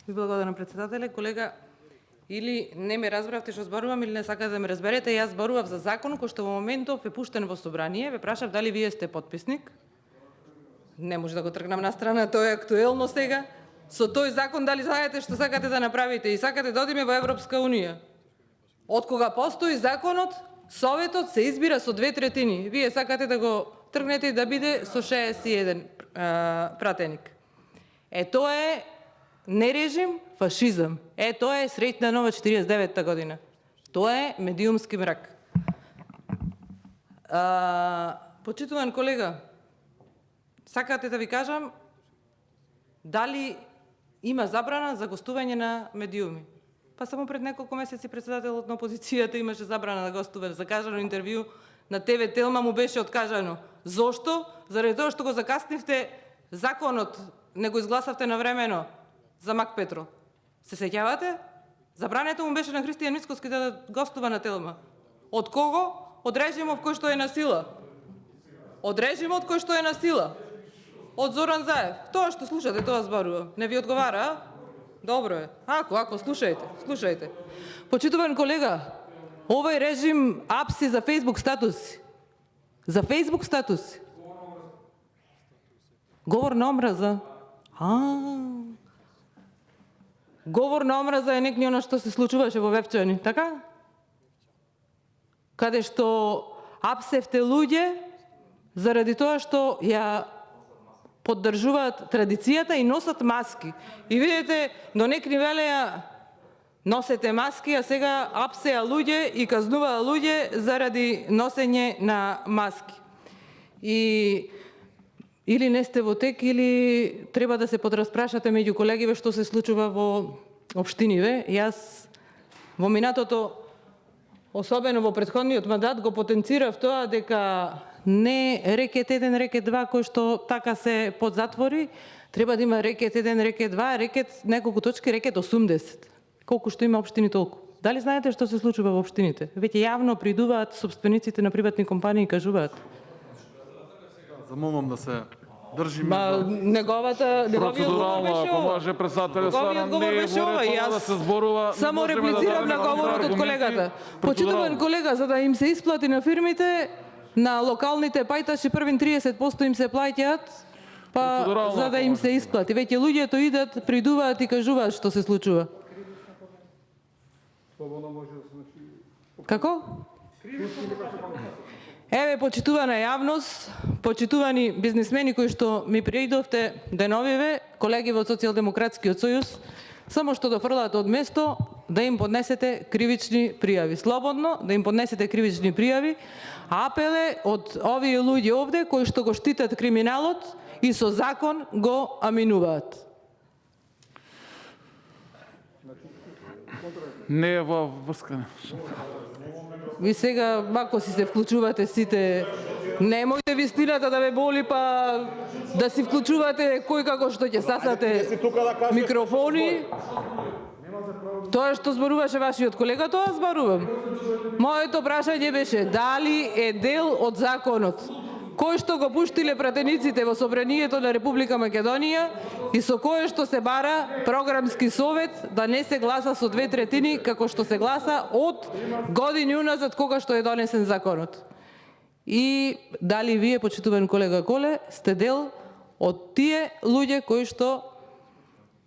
Ви благодарам, председателе. Колега, или не ме разбравте што зборувам, или не сакате да ме разберете. Јас зборував за закон кој што во моментов е пуштен во собрание. Ве прашав дали вие сте подписник. Не може да го тргнам на страна, тоа е актуелно сега. Со тој закон дали знаете што сакате да направите и сакате да одиме во Европска унија. Од кога постои законот, Советот се избира со 2/3. Вие сакате да го тргнете и да биде со 61 пратеник. Тоа е не режим, фашизам. Тоа е среќна нова 49-та година. Тоа е медиумски мрак. Почитуван колега, сакате да ви кажам дали има забрана за гостување на медиуми? Па само пред неколку месеци председателот на опозицијата имаше забрана да гостува, закажано интервју на ТВ Телма му беше откажано. Зошто? Заради тоа што го закаснивте законот, не го изгласавте навремено за Мак Петро. Се сеќавате? Забрането му беше на Христијан Мицкоски да гостува на Телма. Од кого? Од режимов кој што е на сила. Од режимот кој што е на сила. Од Зоран Заев. Тоа што слушате, тоа зборува. Не ви одговара, а? Добро е. Ако, слушајте. Почитуван колега, овој режим апси за Facebook статуси. За Facebook статуси. Говор на омраза. Говор на омраза е некни оно што се случуваше во Вевчани, така? Каде што апсевте луѓе заради тоа што ја поддржуваат традицијата и носат маски. И видите, до некни велеја носете маски, а сега апсеа луѓе и казнуваа луѓе заради носење на маски. И или не сте во тек, или треба да се подраспрашате меѓу колегиве што се случува во општиниве. Јас во минатото, особено во претходниот мандат, го потенцирав тоа дека не рекет 1, рекет 2, кој што така се под затвори, треба да има рекет 1, рекет 2, рекет неколку точки, рекет 80. Колку што има општини толку. Дали знаете што се случува во општините? Веќе јавно придуваат собствениците на приватни компании и кажуваат. Замолвам да се држиме неговиот процедурално, ако може председателят стварно не е во ред да се зборува. Само реплицирам на говорот од колегата. Почитуван колега, за да им се исплати на фирмите, на локалните пајташи првин 30% им се плаќаат, па за да им се исплати. Веќе луѓето идат, придуваат и кажуваат што се случува. Како? Еве, почитувана јавност, почитувани бизнисмени кои што ми приидовте деновиве, колеги во Социјалдемократскиот сојуз, само што да фрлате од место да им поднесете кривични пријави. Слободно да им поднесете кривични пријави. Апел е од овие луѓе овде кои што го штитат криминалот и со закон го аминуваат. Не е во врскане. Ви сега, ако си се вклучувате сите, немојте вистината да ве боли, па да си вклучувате кој како што ќе сасате микрофони. Тоа што зборуваше вашиот колега, тоа зборувам. Моето прашање беше дали е дел од законот кој што го пуштиле пратениците во Собранието на Република Македонија и со кое што се бара програмски совет да не се гласа со 2/3 како што се гласа од години уназад кога што е донесен законот. И дали вие, почитуван колега Коле, сте дел од тие луѓе кои што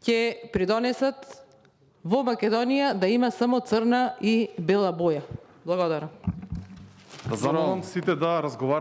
ќе придонесат во Македонија да има само црна и бела боја. Благодарам. Замолам сите да разговарат.